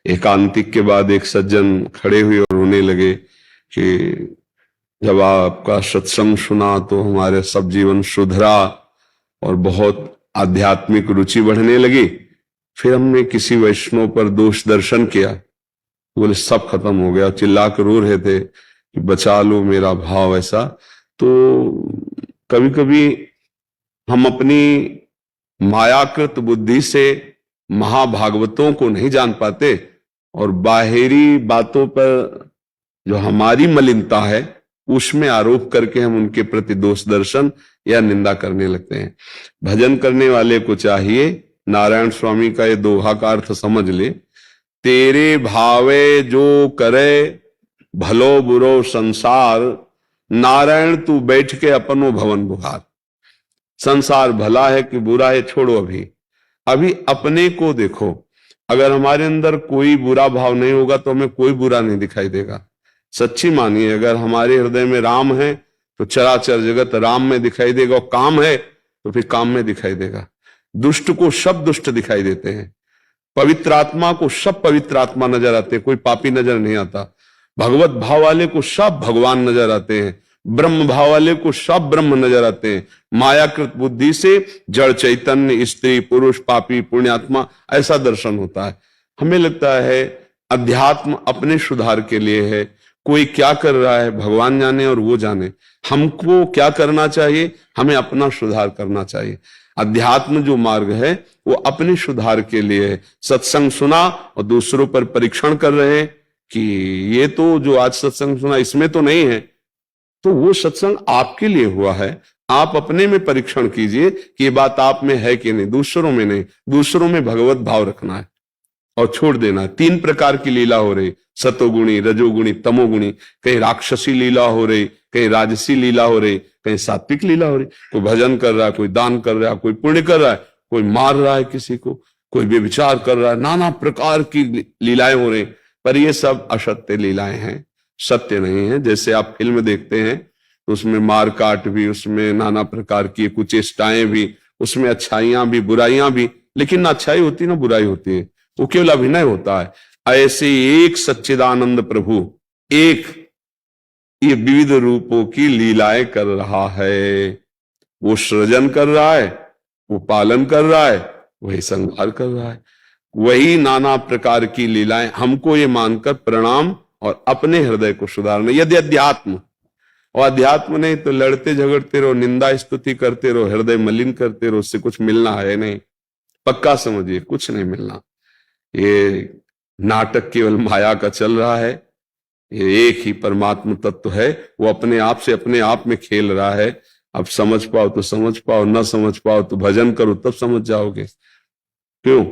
एकांतिक के बाद एक सज्जन खड़े हुए और रोने लगे कि जब आपका सत्संग सुना तो हमारे सब जीवन सुधरा और बहुत आध्यात्मिक रुचि बढ़ने लगी। फिर हमने किसी वैष्णव पर दोष दर्शन किया, बोले सब खत्म हो गया, चिल्ला कर रो रहे थे कि बचा लो मेरा भाव। ऐसा तो कभी कभी हम अपनी मायाकृत बुद्धि से महाभागवतों को नहीं जान पाते और बाहरी बातों पर जो हमारी मलिनता है उसमें आरोप करके हम उनके प्रति दोष दर्शन या निंदा करने लगते हैं। भजन करने वाले को चाहिए, नारायण स्वामी का ये दोहा का अर्थ समझ ले, तेरे भावे जो करे भलो बुरो संसार, नारायण तू बैठ के अपनो भवन बुहार। संसार भला है कि बुरा है छोड़ो, अभी अपने को देखो। अगर हमारे अंदर कोई बुरा भाव नहीं होगा तो हमें कोई बुरा नहीं दिखाई देगा। सच्ची मानिए, अगर हमारे हृदय में राम है तो चराचर जगत राम में दिखाई देगा, और काम है तो फिर काम में दिखाई देगा। दुष्ट को सब दुष्ट दिखाई देते हैं, पवित्र आत्मा को सब पवित्र आत्मा नजर आते हैं, कोई पापी नजर नहीं आता। भगवत भाव वाले को सब भगवान नजर आते हैं, ब्रह्म भाव वाले को सब ब्रह्म नजर आते हैं। मायाकृत बुद्धि से जड़ चैतन्य, स्त्री पुरुष, पापी पुण्यात्मा, ऐसा दर्शन होता है। हमें लगता है अध्यात्म अपने सुधार के लिए है। कोई क्या कर रहा है भगवान जाने और वो जाने, हमको क्या करना चाहिए, हमें अपना सुधार करना चाहिए। अध्यात्म जो मार्ग है वो अपने सुधार के लिए है। सत्संग सुना और दूसरों पर परीक्षण कर रहे हैं कि ये तो जो आज सत्संग सुना इसमें तो नहीं है, तो वो सत्संग आपके लिए हुआ है। आप अपने में परीक्षण कीजिए कि ये बात आप में है कि नहीं, दूसरों में नहीं। दूसरों में भगवत भाव रखना है और छोड़ देना है। 3 प्रकार की लीला हो रही, सतोगुणी, रजोगुणी, तमोगुणी। कहीं राक्षसी लीला हो रही, कहीं राजसी लीला हो रही, कहीं सात्विक लीला हो रही। कोई भजन कर रहा है, कोई दान कर रहा है, कोई पुण्य कर रहा है, कोई मार रहा है किसी को, कोई व्यभिचार कर रहा है। नाना प्रकार की लीलाएं हो रही, पर ये सब असत्य लीलाएं हैं, सत्य नहीं है। जैसे आप फिल्म देखते हैं तो उसमें मार काट भी, उसमें नाना प्रकार की कुचेष्टाएं भी, उसमें अच्छाइयां भी बुराइयां भी, लेकिन ना अच्छाई होती ना बुराई होती है, वो केवल अभिनय होता है। ऐसे एक सच्चिदानंद प्रभु एक ये विविध रूपों की लीलाएं कर रहा है। वो सृजन कर रहा है, वो पालन कर रहा है, वही संहार कर रहा है, वही नाना प्रकार की लीलाएं। हमको ये मानकर प्रणाम और अपने हृदय को सुधारना। यदि अध्यात्म, और अध्यात्म नहीं तो लड़ते झगड़ते रहो, निंदा स्तुति करते रहो, हृदय मलिन करते रहो, उससे कुछ मिलना है नहीं। पक्का समझिए, कुछ नहीं मिलना। ये नाटक केवल माया का चल रहा है। ये एक ही परमात्मा तत्व है, वो अपने आप से अपने आप में खेल रहा है। अब समझ पाओ तो समझ पाओ, न समझ पाओ तो भजन करो, तब समझ जाओगे। क्यों?